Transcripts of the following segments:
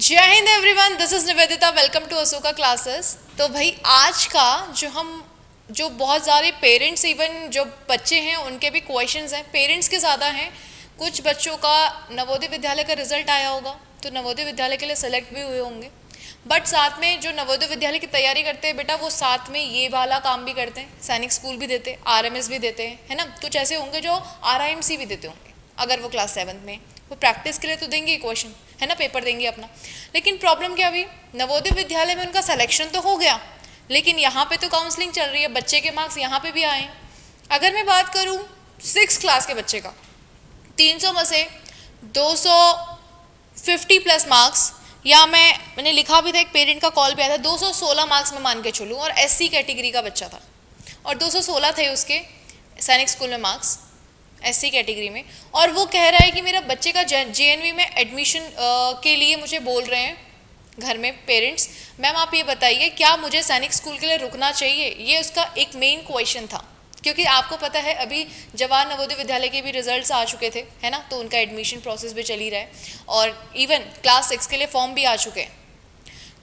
जय Hind everyone, this is Nivedita. Welcome to Ashoka classes. तो भाई आज का जो बहुत सारे पेरेंट्स, इवन जो बच्चे हैं उनके भी क्वेश्चंस हैं, पेरेंट्स के ज़्यादा हैं। कुछ बच्चों का नवोदय विद्यालय का रिजल्ट आया होगा तो नवोदय विद्यालय के लिए सेलेक्ट भी हुए होंगे, बट साथ में जो नवोदय विद्यालय की तैयारी करते हैं बेटा, वो साथ में ये वाला काम भी करते हैं, सैनिक स्कूल भी देते हैं, आरएमएस भी देते हैं, है ना। कुछ ऐसे होंगे जो आरआईएमसी भी देते होंगे। अगर वो क्लास 7th में, वो प्रैक्टिस के लिए तो देंगे क्वेश्चन, है ना, पेपर देंगे अपना। लेकिन प्रॉब्लम क्या हुई, नवोदय विद्यालय में उनका सिलेक्शन तो हो गया, लेकिन यहाँ पे तो काउंसलिंग चल रही है, बच्चे के मार्क्स यहाँ पे भी आए। अगर मैं बात करूँ 6th क्लास के बच्चे का, 300 में से 250 प्लस मार्क्स, या मैंने लिखा भी था, एक पेरेंट का कॉल भी आया था, 216 मार्क्स में मान के चलूँ, और एससी कैटेगरी का बच्चा था और 216 थे उसके सैनिक स्कूल में मार्क्स एससी कैटेगरी में। और वो कह रहा है कि मेरा बच्चे का जेएनवी में एडमिशन के लिए मुझे बोल रहे हैं घर में पेरेंट्स, मैम आप ये बताइए क्या मुझे सैनिक स्कूल के लिए रुकना चाहिए। ये उसका एक मेन क्वेश्चन था, क्योंकि आपको पता है अभी जवाहर नवोदय विद्यालय के भी रिजल्ट्स आ चुके थे, है ना, तो उनका एडमिशन प्रोसेस भी चल ही रहा है, और इवन क्लास 6 के लिए फॉर्म भी आ चुके हैं।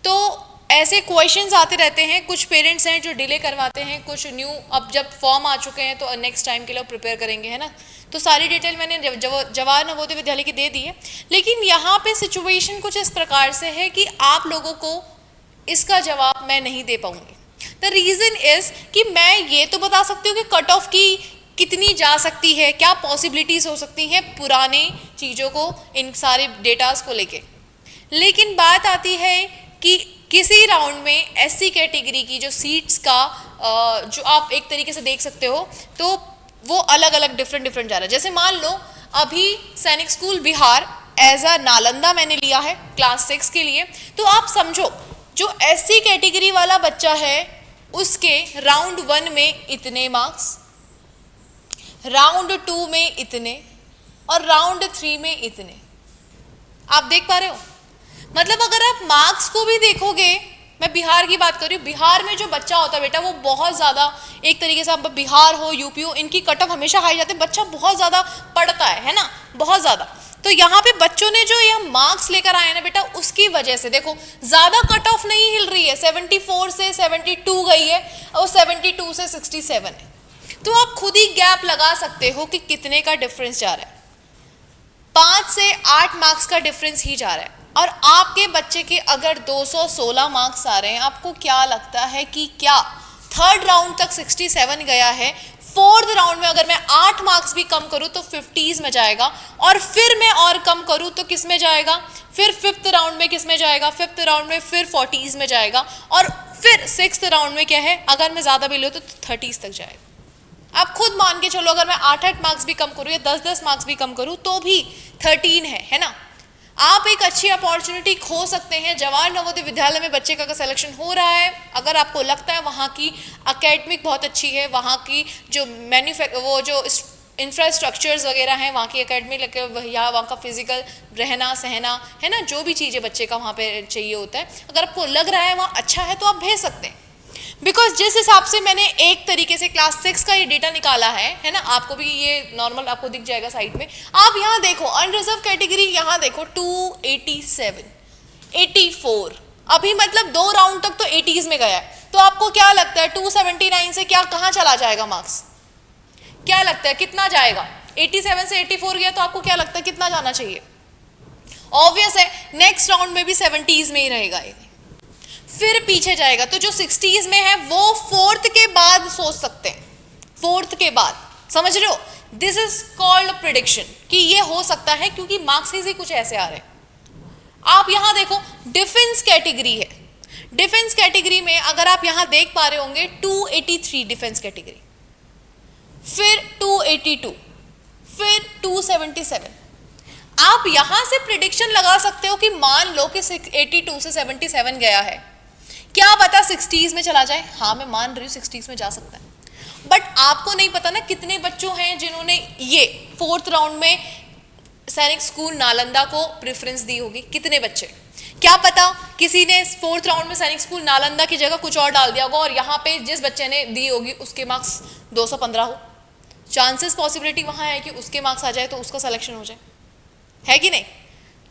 तो ऐसे क्वेश्चंस आते रहते हैं। कुछ पेरेंट्स हैं जो डिले करवाते हैं, कुछ न्यू, अब जब फॉर्म आ चुके हैं तो नेक्स्ट टाइम के लिए प्रिपेयर करेंगे, है ना। तो सारी डिटेल मैंने जवाहर नवोदय विद्यालय की दे दी है। लेकिन यहाँ पे सिचुएशन कुछ इस प्रकार से है कि आप लोगों को इसका जवाब मैं नहीं दे पाऊंगी। द रीज़न इज कि मैं ये तो बता सकती हूँ कि कट ऑफ की कितनी जा सकती है, क्या पॉसिबिलिटीज़ हो सकती हैं पुराने चीज़ों को, इन सारे डेटाज को लेके। लेकिन बात आती है कि किसी राउंड में एससी कैटेगरी की जो सीट्स का जो आप एक तरीके से देख सकते हो, तो वो अलग अलग डिफरेंट जा रहा है। जैसे मान लो अभी Sainik school Bihar as a Nalanda मैंने लिया है क्लास 6 के लिए, तो आप समझो जो एससी कैटेगरी वाला बच्चा है उसके राउंड 1 में इतने मार्क्स, राउंड 2 में इतने, और राउंड 3 में इतने। आप देख पा रहे हो, मतलब अगर आप मार्क्स को भी देखोगे, मैं बिहार की बात कर रही हूँ, बिहार में जो बच्चा होता है बेटा वो बहुत ज़्यादा, एक तरीके से आप बिहार हो यूपी हो, इनकी कट ऑफ हमेशा हाई जाते हैं, बच्चा बहुत ज़्यादा पढ़ता है ना, बहुत ज़्यादा। तो यहाँ पे बच्चों ने जो यह मार्क्स लेकर आए ना बेटा, उसकी वजह से देखो ज़्यादा कट ऑफ नहीं हिल रही है, 74 से 72 गई है और 72 से 67 है। तो आप खुद ही गैप लगा सकते हो कि कितने का डिफरेंस जा रहा है, 5 से 8 मार्क्स का डिफरेंस ही जा रहा है। और आपके बच्चे के अगर 216 मार्क्स आ रहे हैं, आपको क्या लगता है कि क्या 3rd राउंड तक 67 गया है, 4th राउंड में अगर मैं 8 मार्क्स भी कम करूं तो 50s में जाएगा, और फिर मैं और कम करूं तो किस में जाएगा, फिर 5th राउंड में किस में जाएगा, 5th राउंड में फिर 40s में जाएगा, और फिर 6th राउंड में क्या है, अगर मैं ज़्यादा भी लूँ तो 30s तक जाएगा। आप खुद मान के चलो, अगर मैं 8 मार्क्स भी कम करूँ या 10 मार्क्स भी कम करूँ तो भी 13 है ना। आप एक अच्छी अपॉर्चुनिटी खो सकते हैं। जवाहर नवोदय विद्यालय में बच्चे का सिलेक्शन हो रहा है, अगर आपको लगता है वहाँ की अकेडमिक बहुत अच्छी है, वहाँ की जो वो जो इंफ्रास्ट्रक्चर्स वगैरह हैं, वहाँ की अकेडमी या वहाँ का फिजिकल रहना सहना, है ना, जो भी चीज़ें बच्चे का वहाँ पे चाहिए होता है, अगर आपको लग रहा है वहाँ अच्छा है तो आप भेज सकते हैं। बिकॉज जिस हिसाब से मैंने एक तरीके से क्लास 6 का ये डेटा निकाला है ना, आपको भी ये नॉर्मल आपको दिख जाएगा साइड में। आप यहाँ देखो अनरिजर्व कैटेगरी, यहाँ देखो 287, 84, अभी मतलब 2 राउंड तक तो 80s में गया है। तो आपको क्या लगता है 279 से क्या कहाँ चला जाएगा मार्क्स, क्या लगता है कितना जाएगा? 87 से 84 गया तो आपको क्या लगता है कितना जाना चाहिए? ऑब्वियस है नेक्स्ट राउंड में भी 70s में ही रहेगा ये, फिर पीछे जाएगा। तो जो 60s में है वो 4th के बाद सोच सकते हैं, 4th के बाद, समझ रहे हो। दिस इज कॉल्ड प्रिडिक्शन कि ये हो सकता है, क्योंकि मार्क्स ही कुछ ऐसे आ रहे हैं। आप यहां देखो डिफेंस कैटेगरी है, डिफेंस कैटेगरी में अगर आप यहां देख पा रहे होंगे 283 डिफेंस कैटेगरी, फिर 282, फिर 277। आप यहां से प्रिडिक्शन लगा सकते हो कि मान लो कि 82 से 77 गया है, क्या पता 60s में चला जाए। हाँ मैं मान रही हूँ 60s में जा सकता है, बट आपको नहीं पता ना कितने बच्चों हैं जिन्होंने ये 4th राउंड में सैनिक स्कूल नालंदा को प्रेफरेंस दी होगी, कितने बच्चे, क्या पता किसी ने 4th राउंड में सैनिक स्कूल नालंदा की जगह कुछ और डाल दिया होगा, और यहाँ पे जिस बच्चे ने दी होगी उसके मार्क्स 215 हो, चांसेस पॉसिबिलिटी वहाँ है कि उसके मार्क्स आ जाए तो उसका सिलेक्शन हो जाए, है कि नहीं।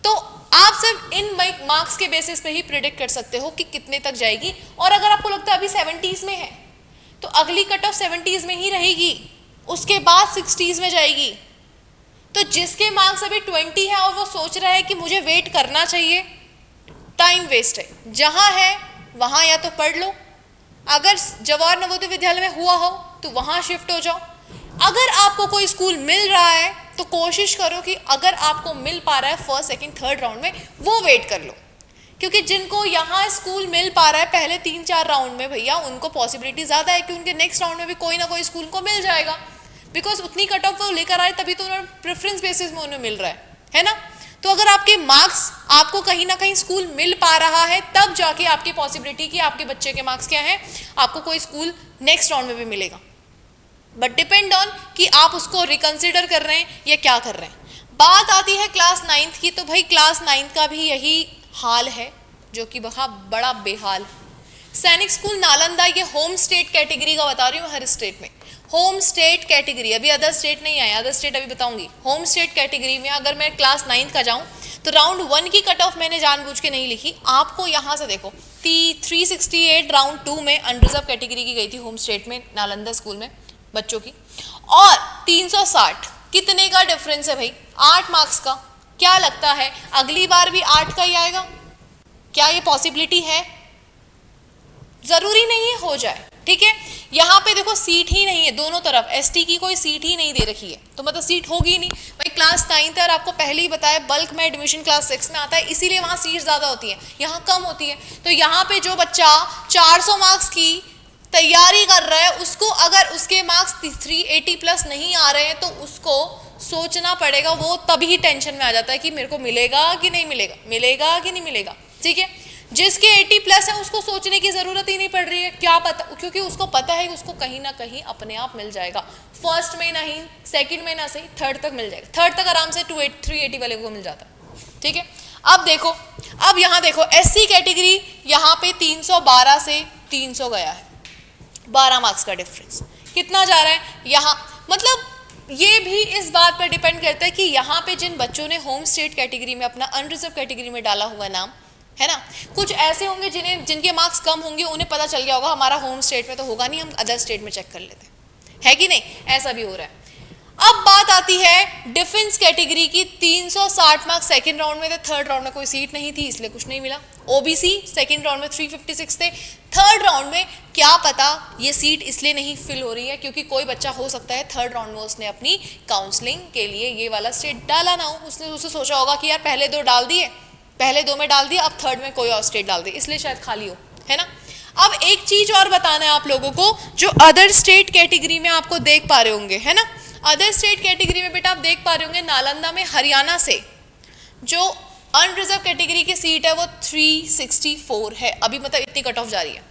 तो आप सिर्फ इन मार्क्स के बेसिस पे ही प्रिडिक्ट कर सकते हो कि कितने तक जाएगी। और अगर आपको लगता है अभी 70s में है तो अगली कट ऑफ 70s में ही रहेगी, उसके बाद 60s में जाएगी। तो जिसके मार्क्स अभी 20 है और वो सोच रहा है कि मुझे वेट करना चाहिए, टाइम वेस्ट है। जहाँ है वहाँ या तो पढ़ लो, अगर जवाहर नवोदय विद्यालय में हुआ हो तो वहाँ शिफ्ट हो जाओ। अगर आपको कोई स्कूल मिल रहा है तो कोशिश करो कि अगर आपको मिल पा रहा है फर्स्ट सेकंड थर्ड राउंड में, वो वेट कर लो। क्योंकि जिनको यहाँ स्कूल मिल पा रहा है पहले 3-4 राउंड में, भैया उनको पॉसिबिलिटी ज़्यादा है कि उनके नेक्स्ट राउंड में भी कोई ना कोई स्कूल को मिल जाएगा। बिकॉज उतनी कट ऑफ वो लेकर आए तभी तो उन्हें प्रेफरेंस बेसिस में उन्हें मिल रहा है ना। तो अगर आपके मार्क्स आपको कहीं ना कहीं स्कूल मिल पा रहा है तब जाके आपकी पॉसिबिलिटी कि आपके बच्चे के मार्क्स क्या हैं, आपको कोई स्कूल नेक्स्ट राउंड में भी मिलेगा। बट डिपेंड ऑन कि आप उसको रिकंसिडर कर रहे हैं या क्या कर रहे हैं। बात आती है क्लास 9th की, तो भाई क्लास 9th का भी यही हाल है जो कि बहुत बड़ा बेहाल। सैनिक स्कूल नालंदा, ये होम स्टेट कैटेगरी का बता रही हूँ, हर स्टेट में होम स्टेट कैटेगरी, अभी अदर स्टेट नहीं आया, अदर स्टेट अभी बताऊंगी। होम स्टेट कैटेगरी में अगर मैं क्लास 9th का जाऊँ तो राउंड 1 की कट ऑफ मैंने जानबूझ के नहीं लिखी, आपको यहाँ से देखो 368 राउंड 2 में अनरिजर्व कैटेगरी की गई थी होम स्टेट में नालंदा स्कूल में बच्चों की, और 360, कितने का डिफरेंस है भाई, 8 मार्क्स का। क्या लगता है अगली बार भी 8 का ही आएगा? क्या ये पॉसिबिलिटी है? जरूरी नहीं है हो जाए, ठीक है। यहाँ पे देखो सीट ही नहीं है दोनों तरफ, एसटी की कोई सीट ही नहीं दे रखी है, तो मतलब सीट होगी ही नहीं भाई। क्लास 9th और आपको पहले ही बताया बल्क में एडमिशन क्लास 6 में आता है, इसीलिए वहाँ सीट ज़्यादा होती है, यहाँ कम होती है। तो यहाँ पे जो बच्चा 400 मार्क्स की तैयारी कर रहा है, उसको अगर उसके मार्क्स 380 प्लस नहीं आ रहे हैं तो उसको सोचना पड़ेगा, वो तभी टेंशन में आ जाता है कि मेरे को मिलेगा कि नहीं मिलेगा, मिलेगा कि नहीं मिलेगा, ठीक है। जिसके 80 प्लस है उसको सोचने की जरूरत ही नहीं पड़ रही है, क्या पता, क्योंकि उसको पता है कि उसको कहीं ना कहीं अपने आप मिल जाएगा। फर्स्ट में नहीं, सेकंड में ना सही, थर्ड तक मिल जाएगा। थर्ड तक आराम से 380 वाले को मिल जाता है, ठीक है। अब देखो, अब यहाँ देखो एससी कैटेगरी, यहाँ पे 312 से 300 गया है, 12 मार्क्स का डिफरेंस। कितना जा रहा है यहाँ, मतलब ये भी इस बात पर डिपेंड करता है कि यहाँ पे जिन बच्चों ने होम स्टेट कैटेगरी में अपना अनरिजर्व कैटेगरी में डाला हुआ नाम है ना, कुछ ऐसे होंगे जिनके मार्क्स कम होंगे, उन्हें पता चल गया होगा हमारा होम स्टेट में तो होगा नहीं, हम अदर स्टेट में चेक कर लेते हैं, है कि नहीं, ऐसा भी हो रहा है। अब बात आती है डिफेंस कैटेगरी की, 360 मार्क्स सेकंड राउंड में थे, थर्ड राउंड में कोई सीट नहीं थी इसलिए कुछ नहीं मिला। ओबीसी सेकंड राउंड में 356 थे, थर्ड राउंड में क्या पता ये सीट इसलिए नहीं फिल हो रही है क्योंकि कोई बच्चा हो सकता है थर्ड राउंड में उसने अपनी काउंसलिंग के लिए ये वाला स्टेट डाला ना हो, उसने उसे सोचा होगा कि यार पहले 2 डाल दिए, पहले 2 में डाल दिया, अब थर्ड में कोई और स्टेट डाल दिए, इसलिए शायद खाली हो, है ना। अब एक चीज और बताना है आप लोगों को, जो अदर स्टेट कैटेगरी में आपको देख पा रहे होंगे, है ना, अदर स्टेट कैटेगरी में बेटा आप देख पा रहे होंगे नालंदा में हरियाणा से जो अनरिजर्व कैटेगरी की सीट है वो 364 है अभी, मतलब इतनी कट ऑफ जा रही है।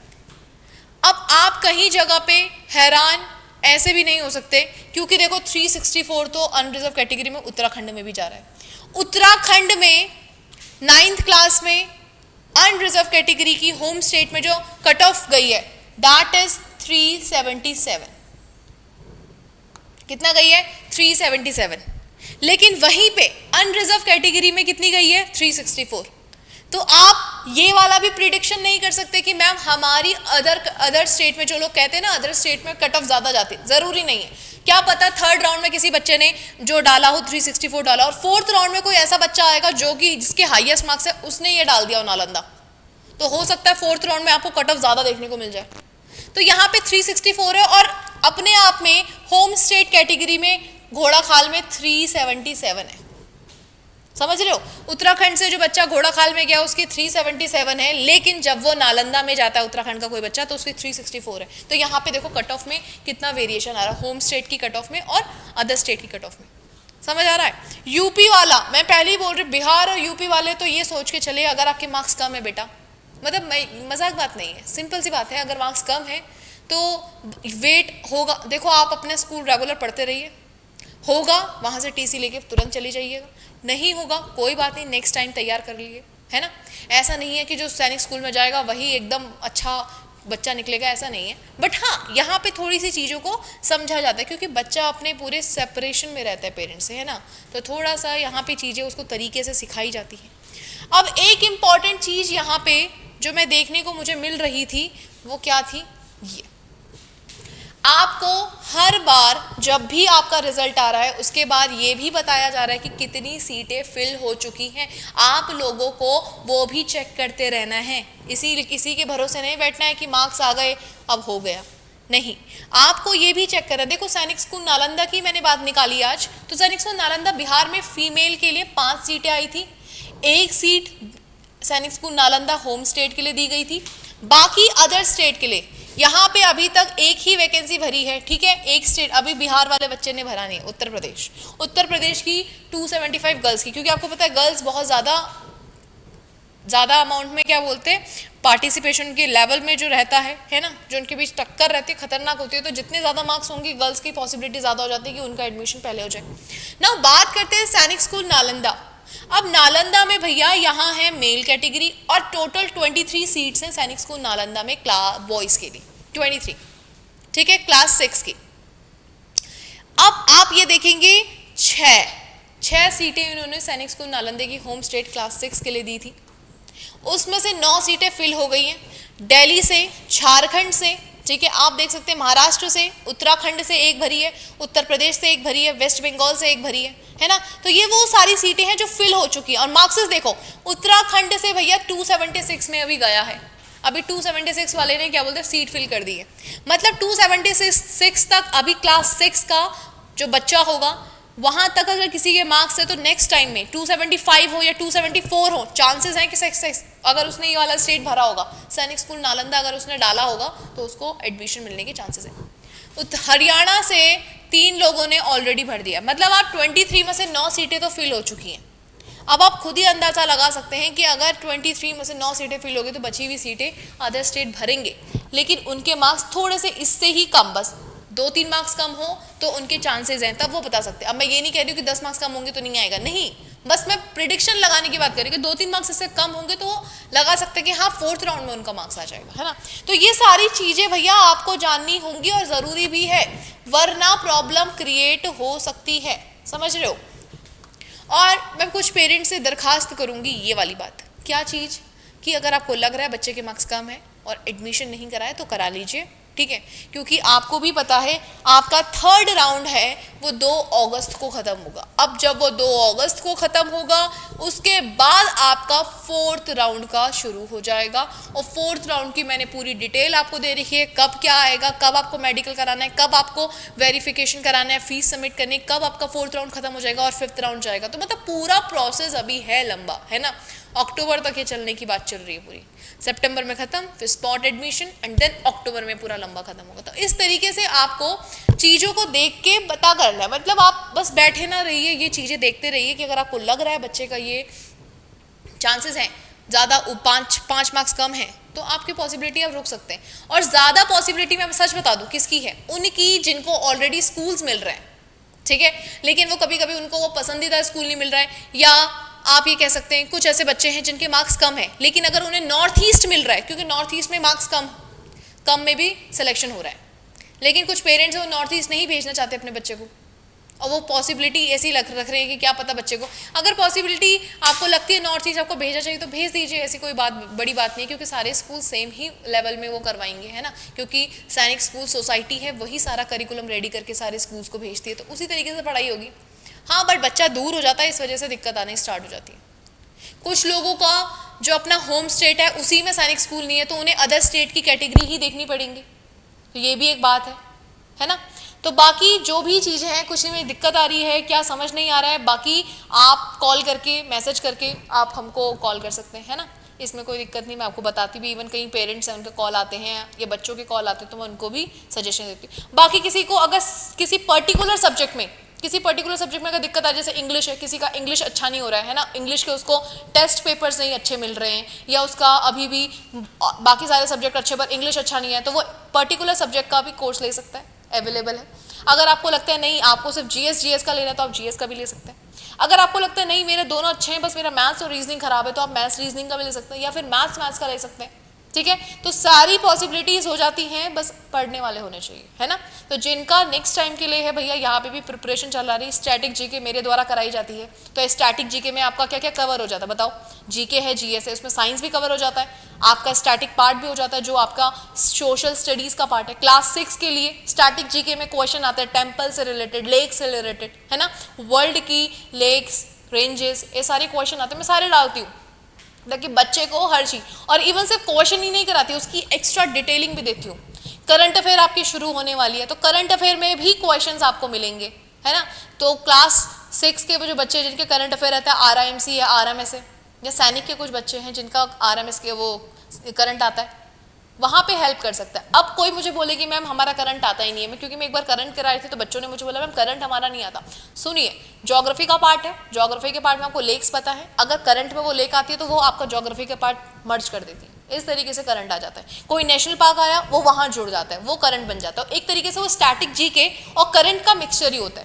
अब आप कहीं जगह पे हैरान ऐसे भी नहीं हो सकते क्योंकि देखो 364 तो अनरिजर्व कैटेगरी में उत्तराखंड में भी जा रहा है। उत्तराखंड में 9th क्लास में अनरिजर्व कैटेगरी की होम स्टेट में जो कट ऑफ गई है दैट इज 377, कितना गई है 377, लेकिन वहीं पे अनरिजर्व कैटेगरी में कितनी गई है 364। तो आप ये वाला भी प्रिडिक्शन नहीं कर सकते कि मैम हमारी अदर स्टेट में, जो लोग कहते हैं ना अदर स्टेट में कट ऑफ ज़्यादा जाती, ज़रूरी नहीं है। क्या पता थर्ड राउंड में किसी बच्चे ने जो डाला हो 364 डाला और फोर्थ राउंड में कोई ऐसा बच्चा आएगा जो कि जिसके हाईएस्ट मार्क्स है उसने ये डाल दिया हो नालंदा, तो हो सकता है फोर्थ राउंड में आपको कट ऑफ ज़्यादा देखने को मिल जाए। तो यहाँ पे 364 है और अपने आप में होम स्टेट कैटेगरी में घोड़ाखाल में 377 है, समझ रहे हो। उत्तराखंड से जो बच्चा घोड़ाखाल में गया उसकी 377 है, लेकिन जब वो नालंदा में जाता है उत्तराखंड का कोई बच्चा तो उसकी 364 है। तो यहाँ पे देखो कट ऑफ में कितना वेरिएशन आ रहा है, होम स्टेट की कट ऑफ में और अदर स्टेट की कट ऑफ में, समझ आ रहा है। यूपी वाला मैं पहले ही बोल रही, बिहार और यूपी वाले तो ये सोच के चले अगर आपके मार्क्स कम है बेटा, मतलब मजाक बात नहीं है, सिंपल सी बात है, अगर मार्क्स कम है तो वेट होगा। देखो आप अपने स्कूल रेगुलर पढ़ते रहिए, होगा वहाँ से टीसी लेके तुरंत चली जाइएगा, नहीं होगा कोई बात नहीं, नेक्स्ट टाइम तैयार कर लिए, है ना। ऐसा नहीं है कि जो सैनिक स्कूल में जाएगा वही एकदम अच्छा बच्चा निकलेगा ऐसा नहीं है, बट हाँ यहाँ पे थोड़ी सी चीज़ों को समझा जाता है क्योंकि बच्चा अपने पूरे सेपरेशन में रहता है पेरेंट्स से, है ना, तो थोड़ा सा यहाँ पे चीज़ें उसको तरीके से सिखाई जाती हैं। अब एक इम्पॉर्टेंट चीज़ यहाँ पे जो मैं देखने को मुझे मिल रही थी वो क्या थी, ये आपको हर बार जब भी आपका रिजल्ट आ रहा है उसके बाद ये भी बताया जा रहा है कि कितनी सीटें फिल हो चुकी हैं। आप लोगों को वो भी चेक करते रहना है, इसी के भरोसे नहीं बैठना है कि मार्क्स आ गए अब हो गया, नहीं, आपको ये भी चेक करना है। देखो सैनिक स्कूल नालंदा की मैंने बात निकाली आज, तो सैनिक स्कूल नालंदा बिहार में फीमेल के लिए 5 सीटें आई थी, 1 सीट सैनिक स्कूल नालंदा होम स्टेट के लिए दी गई थी, बाकी अदर स्टेट के लिए यहाँ पे अभी तक एक ही वैकेंसी भरी है, ठीक है, एक स्टेट अभी बिहार वाले बच्चे ने भरा नहीं, उत्तर प्रदेश की 275 गर्ल्स की, क्योंकि आपको पता है गर्ल्स बहुत ज़्यादा अमाउंट में क्या बोलते हैं पार्टिसिपेशन के लेवल में जो रहता है ना, जो उनके बीच टक्कर रहती है खतरनाक होती है, तो जितने ज़्यादा मार्क्स होंगे गर्ल्स की पॉसिबिलिटी ज़्यादा हो जाती है कि उनका एडमिशन पहले हो जाए। ना बात करते हैं सैनिक स्कूल नालंदा। अब नालंदा में भैया यहाँ है मेल कैटेगरी और टोटल 23 सीट्स हैं सैनिक स्कूल नालंदा में बॉयज़ के लिए 23, ठीक है, क्लास 6 की। अब आप ये देखेंगे 6 सीटें इन्होंने सैनिक स्कूल नालंदा की होम स्टेट क्लास 6 के लिए दी थी, उसमें से 9 सीटें फिल हो गई हैं, दिल्ली से, झारखंड से, ठीक है, आप देख सकते हैं महाराष्ट्र से, उत्तराखंड से एक भरी है, उत्तर प्रदेश से एक भरी है, वेस्ट बंगाल से एक भरी है ना, तो ये वो सारी सीटें हैं जो फिल हो चुकी हैं। और मार्क्सेस देखो, उत्तराखंड से भैया 276 में अभी गया है, अभी 276 वाले ने क्या बोलते हैं सीट फिल कर दी है, मतलब 276 तक अभी क्लास 6 का जो बच्चा होगा वहां तक अगर किसी के मार्क्स है तो नेक्स्ट टाइम में 275 हो या 274 हो, चांसेस हैं कि 6 अगर उसने ये वाला स्टेट भरा होगा, सैनिक स्कूल नालंदा अगर उसने डाला होगा तो उसको एडमिशन मिलने के चांसेस हैं। हरियाणा से 3 लोगों ने ऑलरेडी भर दिया, मतलब आप 23 में से 9 सीटें तो फिल हो चुकी हैं। अब आप खुद ही अंदाजा लगा सकते हैं कि अगर 23 में से 9 सीटें फिल हो गई तो बची हुई सीटें अदर स्टेट भरेंगे, लेकिन उनके मार्क्स थोड़े से इससे ही कम, बस 2-3 मार्क्स कम हो तो उनके चांसेस हैं, तब वो बता सकते हैं। अब मैं ये नहीं कह रही हूँ कि 10 मार्क्स कम होंगे तो नहीं आएगा, नहीं, बस मैं प्रिडिक्शन लगाने की बात कर रही हूँ कि 2-3 मार्क्स इससे कम होंगे तो लगा सकते हैं कि हाँ 4th राउंड में उनका मार्क्स आ जाएगा, है ना। तो ये सारी चीज़ें भैया आपको जाननी होंगी और ज़रूरी भी है, वरना प्रॉब्लम क्रिएट हो सकती है, समझ रहे हो। और मैं कुछ पेरेंट्स से दरखास्त करूँगी ये वाली बात, क्या चीज़, कि अगर आपको लग रहा है बच्चे के मार्क्स कम है और एडमिशन नहीं कराए तो करा लीजिए, ठीक है, क्योंकि आपको भी पता है आपका 3rd राउंड है वो 2 अगस्त को ख़त्म होगा। अब जब वो 2 अगस्त को ख़त्म होगा उसके बाद आपका 4th राउंड का शुरू हो जाएगा, और 4th राउंड की मैंने पूरी डिटेल आपको दे रखी है, कब क्या आएगा, कब आपको मेडिकल कराना है, कब आपको वेरिफिकेशन कराना है, फीस सबमिट करनी, कब आपका 4th राउंड खत्म हो जाएगा और 5th राउंड जाएगा। तो मतलब पूरा प्रोसेस अभी है लंबा, है ना, अक्टूबर तक ये चलने की बात चल रही है पूरी, सितंबर में ख़त्म, फिर स्पॉट एडमिशन एंड देन अक्टूबर में पूरा लंबा ख़त्म होगा। तो इस तरीके से आपको चीज़ों को देख के पता करना है, मतलब आप बस बैठे ना रहिए, ये चीज़ें देखते रहिए कि अगर आपको लग रहा है बच्चे का ये चांसेस हैं ज़्यादा 5 मार्क्स कम है तो आपकी पॉसिबिलिटी आप रोक सकते हैं। और ज़्यादा पॉसिबिलिटी मैं सच बता दूँ किसकी है, उनकी जिनको ऑलरेडी स्कूल्स मिल रहे हैं, ठीक है, लेकिन वो कभी कभी उनको वो पसंदीदा स्कूल नहीं मिल रहा है, या आप ये कह सकते हैं कुछ ऐसे बच्चे हैं जिनके मार्क्स कम है लेकिन अगर उन्हें नॉर्थ ईस्ट मिल रहा है, क्योंकि नॉर्थ ईस्ट में मार्क्स कम में भी सिलेक्शन हो रहा है, लेकिन कुछ पेरेंट्स वो नॉर्थ ईस्ट नहीं भेजना चाहते अपने बच्चे को, और वो पॉसिबिलिटी ऐसी रख रहे हैं कि क्या पता बच्चे को, अगर पॉसिबिलिटी आपको लगती है नॉर्थ ईस्ट आपको भेजना चाहिए तो भेज दीजिए, ऐसी कोई बड़ी बात नहीं है, क्योंकि सारे स्कूल सेम ही लेवल में वो करवाएंगे, है ना, क्योंकि सैनिक स्कूल सोसाइटी है वही सारा करिकुलम रेडी करके सारे स्कूल्स को भेजती है, तो उसी तरीके से पढ़ाई होगी। हाँ, बट बच्चा दूर हो जाता है, इस वजह से दिक्कत आनी स्टार्ट हो जाती है। कुछ लोगों का जो अपना होम स्टेट है उसी में सैनिक स्कूल नहीं है तो उन्हें अदर स्टेट की कैटेगरी ही देखनी पड़ेंगी, तो ये भी एक बात है ना। तो बाकी जो भी चीज़ें हैं, कुछ में दिक्कत आ रही है, क्या समझ नहीं आ रहा है, बाकी आप कॉल करके मैसेज करके आप हमको कॉल कर सकते हैं, है ना, इसमें कोई दिक्कत नहीं, मैं आपको बताती भी, इवन कई पेरेंट्स हैं उनके कॉल आते हैं या बच्चों के कॉल आते हैं तो मैं उनको भी सजेशन देती हूँ। बाकी किसी को अगर किसी पर्टिकुलर सब्जेक्ट में अगर दिक्कत आ, जैसे इंग्लिश है, किसी का इंग्लिश अच्छा नहीं हो रहा है ना, इंग्लिश के उसको टेस्ट पेपर्स नहीं अच्छे मिल रहे हैं, या उसका अभी भी बाकी सारे सब्जेक्ट अच्छे पर इंग्लिश अच्छा नहीं है, तो वो पर्टिकुलर सब्जेक्ट का भी कोर्स ले सकता है, अवेलेबल है। अगर आपको लगता है नहीं आपको सिर्फ जीएस का लेना है तो आप जीएस का भी ले सकते हैं। अगर आपको लगता है नहीं मेरे दोनों अच्छे हैं बस मेरा मैथ्स और रीजनिंग खराब है तो आप मैथ्स रीजनिंग का भी ले सकते हैं, या फिर मैथ्स का ले सकते हैं, ठीक है। तो सारी पॉसिबिलिटीज हो जाती हैं, बस पढ़ने वाले होने चाहिए, है ना। तो जिनका नेक्स्ट टाइम के लिए है भैया, यहाँ पे भी प्रिपरेशन चल रही, स्टैटिक जीके मेरे द्वारा कराई जाती है। तो स्टैटिक जीके में आपका क्या क्या कवर हो जाता है बताओ? जीके है, जीएस है, उसमें साइंस भी कवर हो जाता है, आपका स्टैटिक पार्ट भी हो जाता है जो आपका सोशल स्टडीज का पार्ट है। क्लास 6 के लिए स्टैटिक जीके में क्वेश्चन आते हैं टेम्पल से रिलेटेड, लेक से रिलेटेड, है ना, वर्ल्ड की लेक्स, रेंजेस, ये सारे क्वेश्चन आते हैं, मैं सारे डालती हूँ ताकि बच्चे को हर चीज, और इवन सिर्फ क्वेश्चन ही नहीं कराती, उसकी एक्स्ट्रा डिटेलिंग भी देती हूँ। करंट अफेयर आपकी शुरू होने वाली है, तो करंट अफेयर में भी क्वेश्चंस आपको मिलेंगे, है ना। तो क्लास 6 के जो बच्चे जिनके करंट अफेयर रहता है, आरआईएमसी या आरएमएस है, या सैनिक के कुछ बच्चे हैं जिनका आरएमएस के वो करंट आता है, वहाँ पे हेल्प कर सकता है। अब कोई मुझे बोले कि मैम हमारा करंट आता ही नहीं है, मैं क्योंकि मैं एक बार करंट कराई थी तो बच्चों ने मुझे बोला मैम करंट हमारा नहीं आता। सुनिए, ज्योग्राफी का पार्ट है, ज्योग्राफी के पार्ट में आपको लेक्स पता है, अगर करंट में वो लेक आती है तो वो आपका ज्योग्राफी के पार्ट मर्ज कर देती है, इस तरीके से करंट आ जाता है। कोई नेशनल पार्क आया वो वहाँ जुड़ जाता है, वो करंट बन जाता है। एक तरीके से वो स्टैटिक जीके और करंट का मिक्सचर ही होता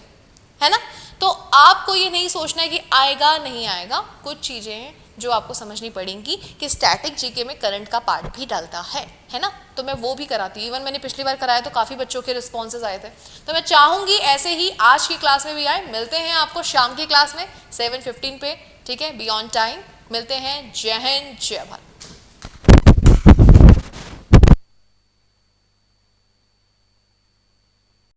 है ना। तो आपको ये नहीं सोचना है कि आएगा नहीं आएगा, कुछ चीज़ें हैं जो आपको समझनी पड़ेंगी कि स्टैटिक जीके में करंट का पार्ट भी डालता है ना। तो मैं वो भी कराती हूँ, इवन मैंने पिछली बार कराया तो काफ़ी बच्चों के रिस्पॉन्सेज आए थे। तो मैं चाहूँगी ऐसे ही आज की क्लास में भी आए। मिलते हैं आपको शाम की क्लास में 7:15 पे, ठीक है, बियॉन्ड टाइम। मिलते हैं। जय हिंद, जय भारत।